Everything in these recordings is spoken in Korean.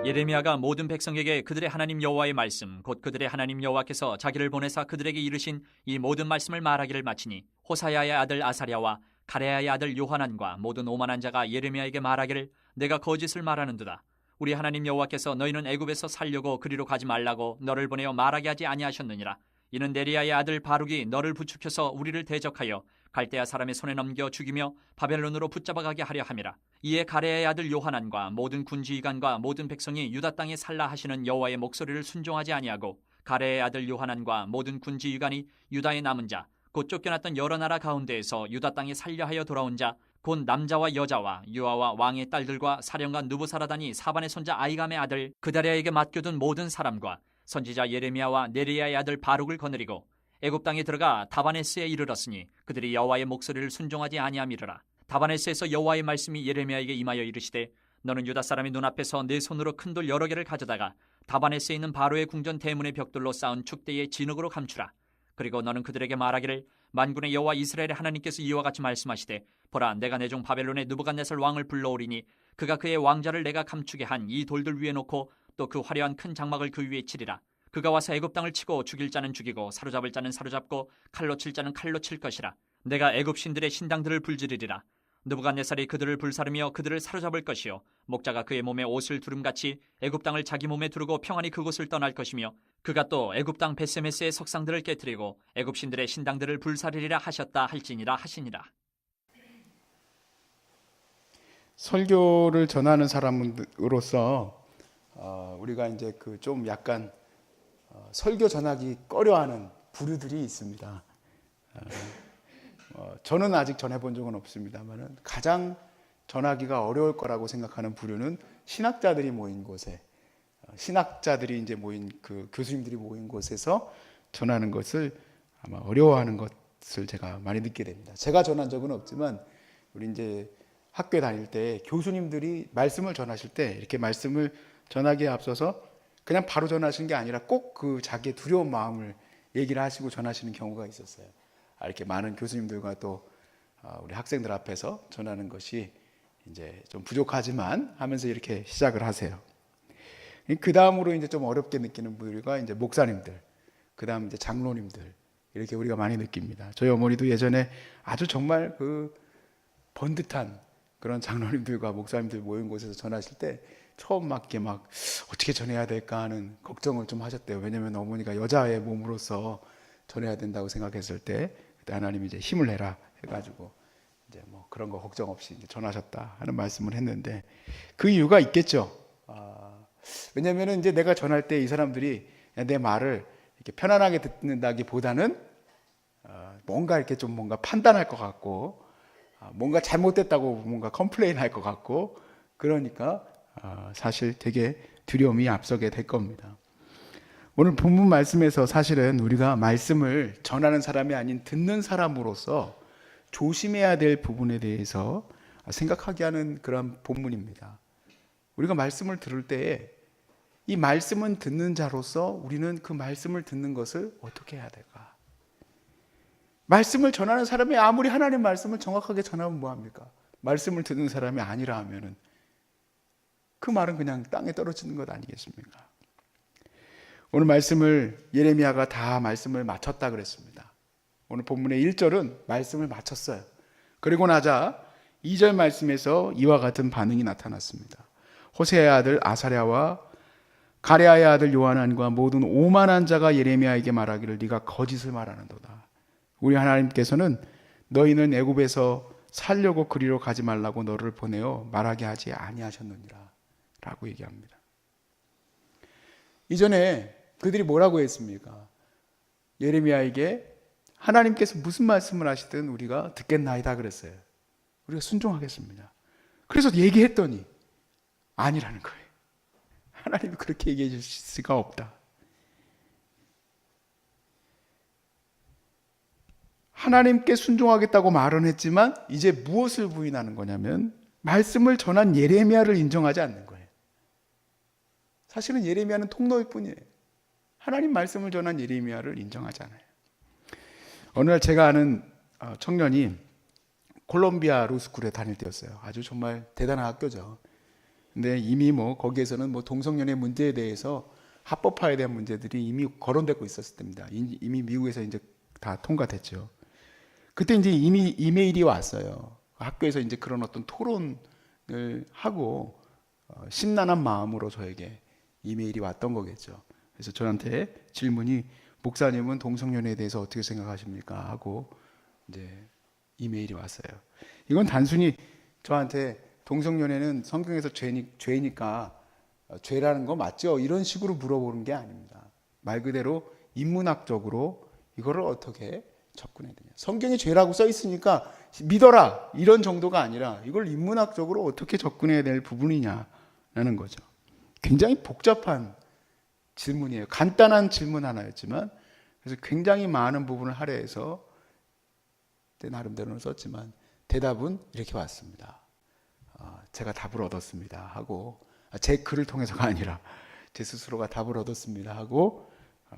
예레미야가 모든 백성에게 그들의 하나님 여호와의 말씀 곧 그들의 하나님 여호와께서 자기를 보내사 그들에게 이르신 이 모든 말씀을 말하기를 마치니 호사야의 아들 아사랴와 가레야의 아들 요하난과 모든 오만한 자가 예레미야에게 말하기를 내가 거짓을 말하는도다. 우리 하나님 여호와께서 너희는 애굽에서 살려고 그리로 가지 말라고 너를 보내어 말하게 하지 아니하셨느니라. 이는 네리야의 아들 바룩이 너를 부축해서 우리를 대적하여 갈대아 사람의 손에 넘겨 죽이며 바벨론으로 붙잡아가게 하려 함이라. 이에 가레야의 아들 요하난과 모든 군지휘관과 모든 백성이 유다 땅에 살라 하시는 여호와의 목소리를 순종하지 아니하고 가레야의 아들 요하난과 모든 군지휘관이 유다의 남은 자 곧 쫓겨났던 여러 나라 가운데에서 유다 땅에 살려 하여 돌아온 자 곧 남자와 여자와 유아와 왕의 딸들과 사령관 누부사라단이 사반의 손자 아이감의 아들 그다랴에게 맡겨둔 모든 사람과 선지자 예레미야와 네리야의 아들 바룩을 거느리고 애굽 땅에 들어가 다바네스에 이르렀으니 그들이 여호와의 목소리를 순종하지 아니함이로라. 다바네스에서 여호와의 말씀이 예레미야에게 임하여 이르시되 너는 유다 사람의 눈앞에서 내 손으로 큰 돌 여러 개를 가져다가 다바네스에 있는 바로의 궁전 대문의 벽돌로 쌓은 축대의 진흙으로 감추라. 그리고 너는 그들에게 말하기를 만군의 여호와 이스라엘의 하나님께서 이와 같이 말씀하시되 보라 내가 내 종 바벨론의 느부갓네살 왕을 불러오리니 그가 그의 왕자를 내가 감추게 한 이 돌들 위에 놓고 또 그 화려한 큰 장막을 그 위에 치리라. 그가 와서 애굽 땅을 치고 죽일 자는 죽이고 사로잡을 자는 사로잡고 칼로 칠 자는 칼로 칠 것이라. 내가 애굽 신들의 신당들을 불지르리라. 느부갓네살이 그들을 불사르며 그들을 사로잡을 것이요 목자가 그의 몸에 옷을 두름같이 애굽 땅을 자기 몸에 두르고 평안히 그곳을 떠날 것이며 그가 또 애굽 땅 베세메스의 석상들을 깨뜨리고 애굽 신들의 신당들을 불사르리라 하셨다 할지니라 하시니라. 설교를 전하는 사람으로서 우리가 이제 그 좀 약간 설교 전하기 꺼려하는 부류들이 있습니다. 저는 아직 전해본 적은 없습니다만 가장 전하기가 어려울 거라고 생각하는 부류는 신학자들이 모인 곳에 신학자들이 이제 모인 그 교수님들이 모인 곳에서 전하는 것을 아마 어려워하는 것을 제가 많이 느끼게 됩니다. 제가 전한 적은 없지만 우리 이제 학교 다닐 때 교수님들이 말씀을 전하실 때 이렇게 말씀을 전하기에 앞서서 그냥 바로 전하시는 게 아니라 꼭 그 자기의 두려운 마음을 얘기를 하시고 전하시는 경우가 있었어요. 이렇게 많은 교수님들과 또 우리 학생들 앞에서 전하는 것이 이제 좀 부족하지만 하면서 이렇게 시작을 하세요. 그 다음으로 이제 좀 어렵게 느끼는 분들과 이제 목사님들, 그 다음 이제 장로님들 이렇게 우리가 많이 느낍니다. 저희 어머니도 예전에 아주 정말 그 번듯한 그런 장로님들과 목사님들 모인 곳에서 전하실 때 처음 막 이렇게 막 어떻게 전해야 될까 하는 걱정을 좀 하셨대요. 왜냐하면 어머니가 여자의 몸으로서 전해야 된다고 생각했을 때 그때 하나님이 이제 힘을 내라 해가지고 이제 뭐 그런 거 걱정 없이 이제 전하셨다 하는 말씀을 했는데 그 이유가 있겠죠. 왜냐하면 이제 내가 전할 때 이 사람들이 내 말을 이렇게 편안하게 듣는다기보다는 뭔가 이렇게 좀 뭔가 판단할 것 같고 뭔가 잘못됐다고 뭔가 컴플레인 할 것 같고 그러니까 사실 되게 두려움이 앞서게 될 겁니다. 오늘 본문 말씀에서 사실은 우리가 말씀을 전하는 사람이 아닌 듣는 사람으로서 조심해야 될 부분에 대해서 생각하게 하는 그런 본문입니다. 우리가 말씀을 들을 때에 이 말씀은 듣는 자로서 우리는 그 말씀을 듣는 것을 어떻게 해야 될까? 말씀을 전하는 사람이 아무리 하나님 말씀을 정확하게 전하면 뭐합니까? 말씀을 듣는 사람이 아니라 하면은 그 말은 그냥 땅에 떨어지는 것 아니겠습니까? 오늘 말씀을 예레미야가 다 말씀을 마쳤다 그랬습니다. 오늘 본문의 1절은 말씀을 마쳤어요. 그리고 나자 2절 말씀에서 이와 같은 반응이 나타났습니다. 호세아의 아들 아사랴와 가레아의 아들 요하난과 모든 오만한 자가 예레미야에게 말하기를 네가 거짓을 말하는도다. 우리 하나님께서는 너희는 애굽에서 살려고 그리로 가지 말라고 너를 보내어 말하게 하지 아니하셨느니라 라고 얘기합니다. 이전에 그들이 뭐라고 했습니까? 예레미야에게 하나님께서 무슨 말씀을 하시든 우리가 듣겠나이다 그랬어요. 우리가 순종하겠습니다. 그래서 얘기했더니 아니라는 거예요. 하나님이 그렇게 얘기해 주실 수가 없다. 하나님께 순종하겠다고 말은 했지만 이제 무엇을 부인하는 거냐면 말씀을 전한 예레미야를 인정하지 않는 거예요. 사실은 예레미야는 통로일 뿐이에요. 하나님 말씀을 전한 예레미야를 인정하지 않아요. 어느 날 제가 아는 청년이 콜롬비아 로스쿨에 다닐 때였어요. 아주 정말 대단한 학교죠. 근데 이미 뭐 거기에서는 뭐 동성연애 문제에 대해서 합법화에 대한 문제들이 이미 거론되고 있었을 때입니다. 이미 미국에서 이제 다 통과됐죠. 그때 이제 이미 이메일이 왔어요. 학교에서 이제 그런 어떤 토론을 하고 심란한 마음으로 저에게 이메일이 왔던 거겠죠. 그래서 저한테 질문이 목사님은 동성연애에 대해서 어떻게 생각하십니까? 하고 이제 이메일이 왔어요. 이건 단순히 저한테 동성연애는 성경에서 죄니까 죄라는 거 맞죠? 이런 식으로 물어보는 게 아닙니다. 말 그대로 인문학적으로 이거를 어떻게 접근해야 되냐. 성경에 죄라고 써 있으니까 믿어라 이런 정도가 아니라 이걸 인문학적으로 어떻게 접근해야 될 부분이냐라는 거죠. 굉장히 복잡한 질문이에요. 간단한 질문 하나였지만 그래서 굉장히 많은 부분을 할애해서 내 나름대로는 썼지만 대답은 이렇게 왔습니다. 제가 답을 얻었습니다 하고 제 글을 통해서가 아니라 제 스스로가 답을 얻었습니다 하고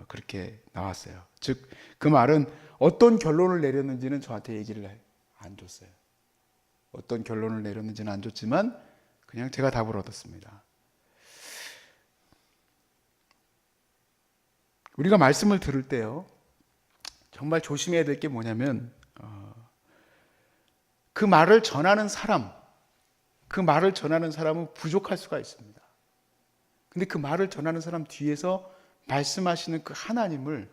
그렇게 나왔어요. 즉 그 말은 어떤 결론을 내렸는지는 저한테 얘기를 안 줬어요. 어떤 결론을 내렸는지는 안 줬지만 그냥 제가 답을 얻었습니다. 우리가 말씀을 들을 때요, 정말 조심해야 될 게 뭐냐면 그 말을 전하는 사람, 그 말을 전하는 사람은 부족할 수가 있습니다. 근데 그 말을 전하는 사람 뒤에서 말씀하시는 그 하나님을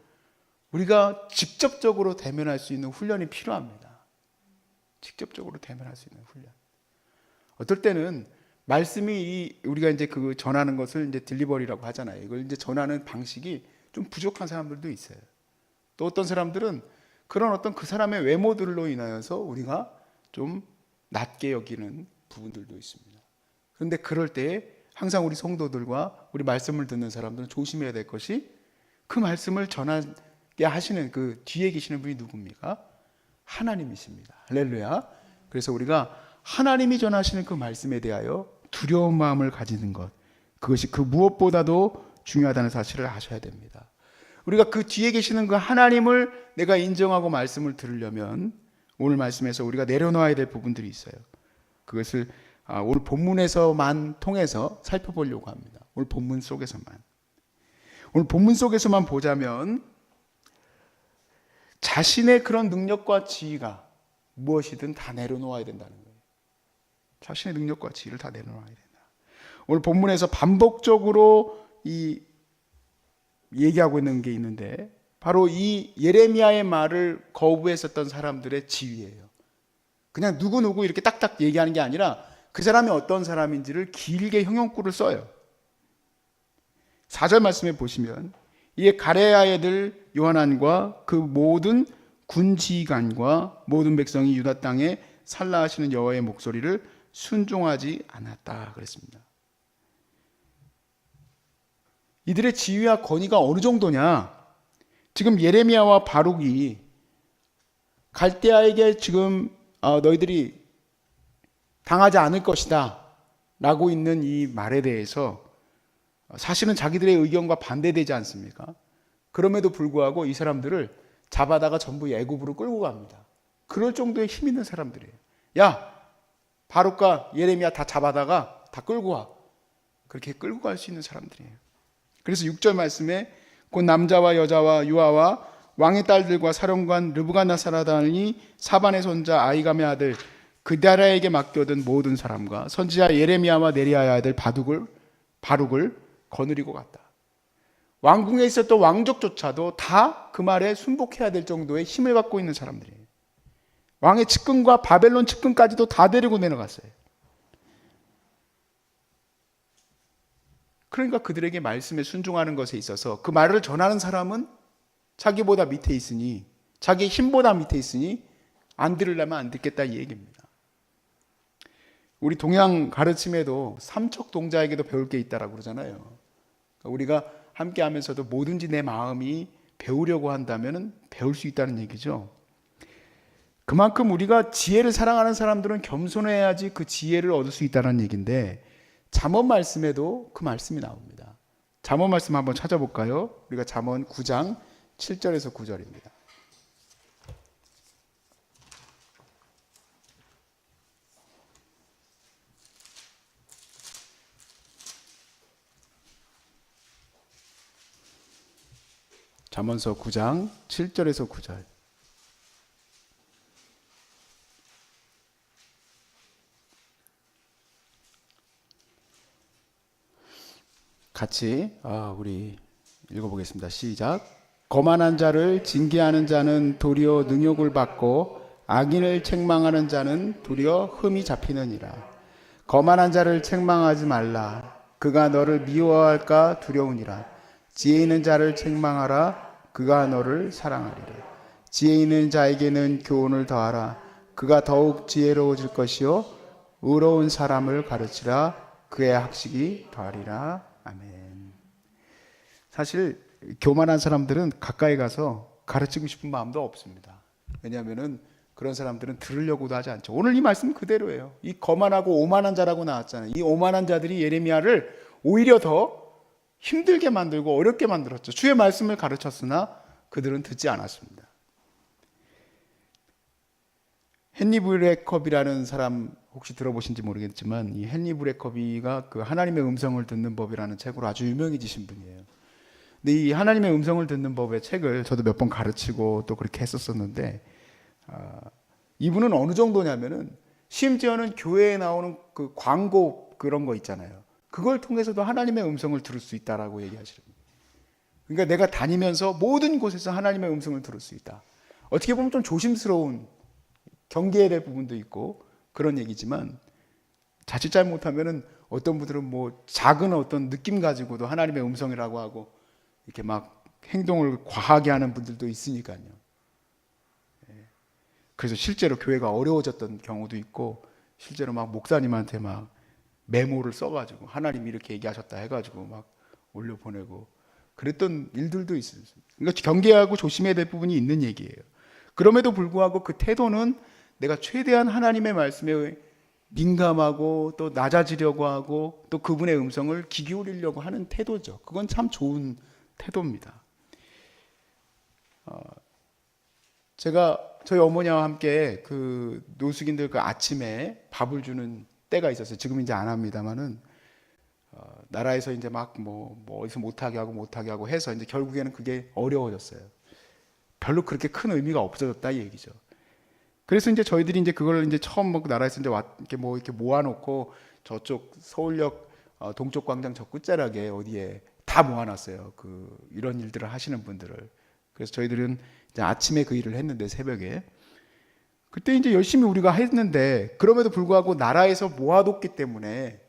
우리가 직접적으로 대면할 수 있는 훈련이 필요합니다. 직접적으로 대면할 수 있는 훈련. 어떨 때는 말씀이 우리가 이제 그 전하는 것을 이제 딜리버리라고 하잖아요. 이걸 이제 전하는 방식이 좀 부족한 사람들도 있어요. 또 어떤 사람들은 그런 어떤 그 사람의 외모들로 인하여서 우리가 좀 낮게 여기는 부분들도 있습니다. 그런데 그럴 때에 항상 우리 성도들과 우리 말씀을 듣는 사람들은 조심해야 될 것이 그 말씀을 전하게 하시는 그 뒤에 계시는 분이 누굽니까? 하나님이십니다. 할렐루야. 그래서 우리가 하나님이 전하시는 그 말씀에 대하여 두려운 마음을 가지는 것, 그것이 그 무엇보다도 중요하다는 사실을 아셔야 됩니다. 우리가 그 뒤에 계시는 그 하나님을 내가 인정하고 말씀을 들으려면 오늘 말씀에서 우리가 내려놓아야 될 부분들이 있어요. 그것을 오늘 본문에서만 통해서 살펴보려고 합니다. 오늘 본문 속에서만. 오늘 본문 속에서만 보자면 자신의 그런 능력과 지위가 무엇이든 다 내려놓아야 된다는 거예요. 자신의 능력과 지위를 다 내려놓아야 된다. 오늘 본문에서 반복적으로 얘기하고 있는 게 있는데 바로 이 예레미야의 말을 거부했었던 사람들의 지위예요. 그냥 누구누구 이렇게 딱딱 얘기하는 게 아니라 그 사람이 어떤 사람인지를 길게 형용구를 써요. 4절 말씀에 보시면 이에 가레야의 아들 요하난과 그 모든 군지관과 모든 백성이 유다 땅에 살라 하시는 여호와의 목소리를 순종하지 않았다 그랬습니다. 이들의 지위와 권위가 어느 정도냐? 지금 예레미야와 바룩이 갈대아에게 지금 너희들이 당하지 않을 것이다 라고 있는 이 말에 대해서 사실은 자기들의 의견과 반대되지 않습니까? 그럼에도 불구하고 이 사람들을 잡아다가 전부 애굽으로 끌고 갑니다. 그럴 정도의 힘 있는 사람들이에요. 야, 바룩과 예레미야 다 잡아다가 다 끌고 와. 그렇게 끌고 갈 수 있는 사람들이에요. 그래서 6절 말씀에 곧 남자와 여자와 유아와 왕의 딸들과 사령관 르브가나사라단이 사반의 손자 아이감의 아들 그다라에게 맡겨둔 모든 사람과 선지자 예레미야와 네리야의 아들 바룩을 거느리고 갔다. 왕궁에 있었던 왕족조차도 다 그 말에 순복해야 될 정도의 힘을 갖고 있는 사람들이에요. 왕의 측근과 바벨론 측근까지도 다 데리고 내려갔어요. 그러니까 그들에게 말씀에 순종하는 것에 있어서 그 말을 전하는 사람은 자기보다 밑에 있으니, 자기 힘보다 밑에 있으니 안 들으려면 안 듣겠다 이 얘기입니다. 우리 동양 가르침에도 삼척 동자에게도 배울 게 있다라고 그러잖아요. 그러니까 우리가 함께 하면서도 뭐든지 내 마음이 배우려고 한다면 배울 수 있다는 얘기죠. 그만큼 우리가 지혜를 사랑하는 사람들은 겸손해야지 그 지혜를 얻을 수 있다는 얘기인데 잠언 말씀에도 그 말씀이 나옵니다. 잠언 말씀 한번 찾아볼까요? 우리가 잠언 9장 7절에서 9절입니다. 잠언서 9장 7절에서 9절. 같이 우리 읽어보겠습니다. 시작. 거만한 자를 징계하는 자는 도리어 능욕을 받고 악인을 책망하는 자는 도리어 흠이 잡히느니라. 거만한 자를 책망하지 말라. 그가 너를 미워할까 두려우니라. 지혜 있는 자를 책망하라. 그가 너를 사랑하리라. 지혜 있는 자에게는 교훈을 더하라. 그가 더욱 지혜로워질 것이요 의로운 사람을 가르치라. 그의 학식이 더하리라. 아멘. 사실 교만한 사람들은 가까이 가서 가르치고 싶은 마음도 없습니다. 왜냐하면은 그런 사람들은 들으려고도 하지 않죠. 오늘 이 말씀 그대로예요. 이 거만하고 오만한 자라고 나왔잖아요. 이 오만한 자들이 예레미야를 오히려 더 힘들게 만들고 어렵게 만들었죠. 주의 말씀을 가르쳤으나 그들은 듣지 않았습니다. 헨리 브레커비라는 사람 혹시 들어보신지 모르겠지만, 이 헨리 브레커비가 그 하나님의 음성을 듣는 법이라는 책으로 아주 유명해지신 분이에요. 근데 이 하나님의 음성을 듣는 법의 책을 저도 몇 번 가르치고 또 그렇게 했었었는데, 이분은 어느 정도냐면은 심지어는 교회에 나오는 그 광고 그런 거 있잖아요. 그걸 통해서도 하나님의 음성을 들을 수 있다라고 얘기하시는. 그러니까 내가 다니면서 모든 곳에서 하나님의 음성을 들을 수 있다. 어떻게 보면 좀 조심스러운, 경계해야 될 부분도 있고 그런 얘기지만, 자칫 잘못하면은 어떤 분들은 뭐 작은 어떤 느낌 가지고도 하나님의 음성이라고 하고 이렇게 막 행동을 과하게 하는 분들도 있으니까요. 그래서 실제로 교회가 어려워졌던 경우도 있고, 실제로 막 목사님한테 막 메모를 써가지고 하나님이 이렇게 얘기하셨다 해가지고 막 올려보내고 그랬던 일들도 있습니다. 그러니까 경계하고 조심해야 될 부분이 있는 얘기예요. 그럼에도 불구하고 그 태도는 내가 최대한 하나님의 말씀에 민감하고 또 낮아지려고 하고 또 그분의 음성을 귀 기울이려고 하는 태도죠. 그건 참 좋은 태도입니다. 제가 저희 어머니와 함께 그 노숙인들 그 아침에 밥을 주는 때가 있었어요. 지금 이제 안 합니다만은, 나라에서 이제 막 뭐 어디서 못하게 하고 해서 이제 결국에는 그게 어려워졌어요. 별로 그렇게 큰 의미가 없어졌다 이 얘기죠. 그래서 이제 저희들이 이제 그걸 이제 처음 뭐 나라에서 이제 이렇게 모아놓고 저쪽 서울역 동쪽 광장 저 끝자락에 어디에 다 모아놨어요. 그 이런 일들을 하시는 분들을. 그래서 저희들은 이제 아침에 그 일을 했는데, 새벽에 그때 이제 열심히 우리가 했는데, 그럼에도 불구하고 나라에서 모아뒀기 때문에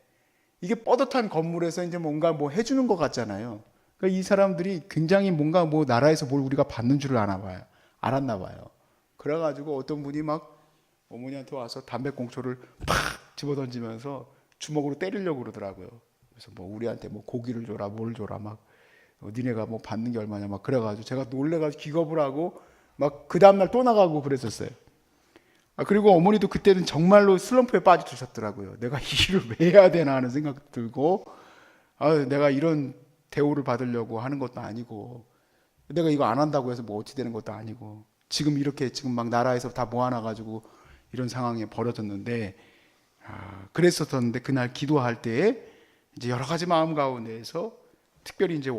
이게 뻗듯한 건물에서 이제 뭔가 뭐 해주는 것 같잖아요. 그러니까 이 사람들이 굉장히 뭔가 뭐 나라에서 뭘 우리가 받는 줄을 알았나 봐요. 그래가지고 어떤 분이 막 어머니한테 와서 담배꽁초를 팍 집어던지면서 주먹으로 때리려고 그러더라고요. 그래서 뭐 우리한테 뭐 고기를 줘라 뭘 줘라 막 니네가 뭐 받는 게 얼마냐 막 그래가지고 제가 놀래가지고 기겁을 하고 막 그 다음날 또 나가고 그랬었어요. 그리고 어머니도 그때는 정말로 슬럼프에 빠지셨더라고요. 내가 이 일을 왜 해야 되나 하는 생각도 들고, 내가 이런 대우를 받으려고 하는 것도 아니고, 내가 이거 안 한다고 해서 뭐 어찌 되는 것도 아니고, 지금 이렇게 지금 막 나라에서 다 모아놔가지고 이런 상황에 벌어졌는데, 그랬었는데 그날 기도할 때에 이제 여러 가지 마음 가운데에서 특별히 이제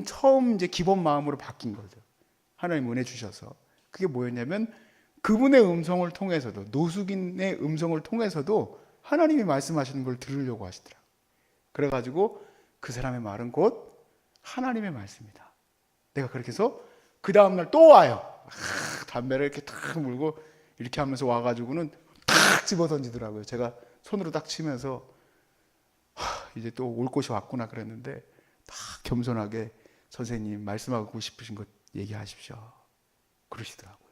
처음 이제 기본 마음으로 바뀐 거죠. 하나님 은혜 주셔서. 그게 뭐였냐면, 그분의 음성을 통해서도, 노숙인의 음성을 통해서도 하나님이 말씀하시는 걸 들으려고 하시더라고요. 그래가지고 그 사람의 말은 곧 하나님의 말씀이다. 내가 그렇게 해서 그 다음날 또 와요. 담배를 이렇게 탁 물고 이렇게 하면서 와가지고는 탁 집어 던지더라고요. 제가 손으로 딱 치면서 이제 또 올 곳이 왔구나 그랬는데, 딱 겸손하게 선생님 말씀하고 싶으신 것 얘기하십시오. 그러시더라고요.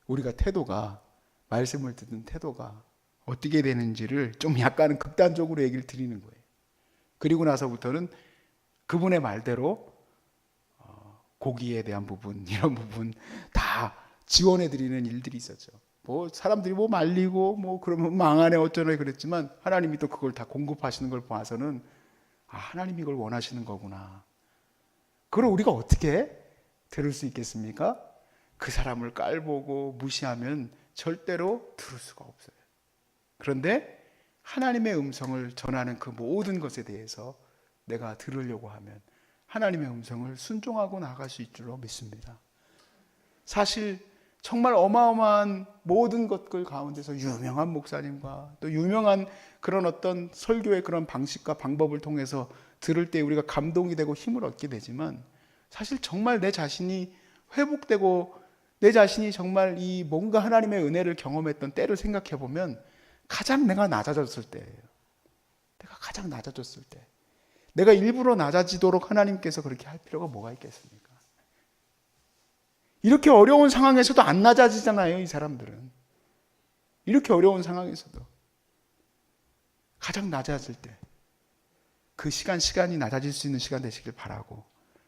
우리가 태도가, 말씀을 듣는 태도가 어떻게 되는지를 좀 약간은 극단적으로 얘기를 드리는 거예요. 그리고 나서부터는 그분의 말대로 고기에 대한 부분, 이런 부분 다 지원해 드리는 일들이 있었죠. 뭐 사람들이 뭐 말리고 뭐 그러면 망하네 어쩌네 그랬지만, 하나님이 또 그걸 다 공급하시는 걸 봐서는 하나님이 이걸 원하시는 거구나. 그걸 우리가 어떻게 들을 수 있겠습니까? 그 사람을 깔보고 무시하면 절대로 들을 수가 없어요. 그런데 하나님의 음성을 전하는 그 모든 것에 대해서 내가 들으려고 하면 하나님의 음성을 순종하고 나아갈 수 있을 줄로 믿습니다. 사실 정말 어마어마한 모든 것들 가운데서 유명한 목사님과 또 유명한 그런 어떤 설교의 그런 방식과 방법을 통해서 들을 때 우리가 감동이 되고 힘을 얻게 되지만, 사실 정말 내 자신이 회복되고 내 자신이 정말 이 뭔가 하나님의 은혜를 경험했던 때를 생각해 보면 가장 내가 낮아졌을 때예요. 내가 가장 낮아졌을 때. 내가 일부러 낮아지도록 하나님께서 그렇게 할 필요가 뭐가 있겠습니까? 이렇게 어려운 상황에서도 안 낮아지잖아요, 이 사람들은. 이렇게 어려운 상황에서도. 가장 낮아질 때. 그 시간이 낮아질 수 있는 시간 되시길 바라고,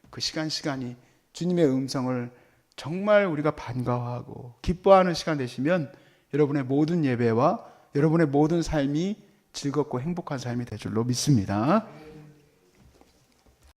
그 시간이 주님의 음성을 정말 우리가 반가워하고 기뻐하는 시간 되시면 여러분의 모든 예배와 여러분의 모든 삶이 즐겁고 행복한 삶이 될 줄로 믿습니다.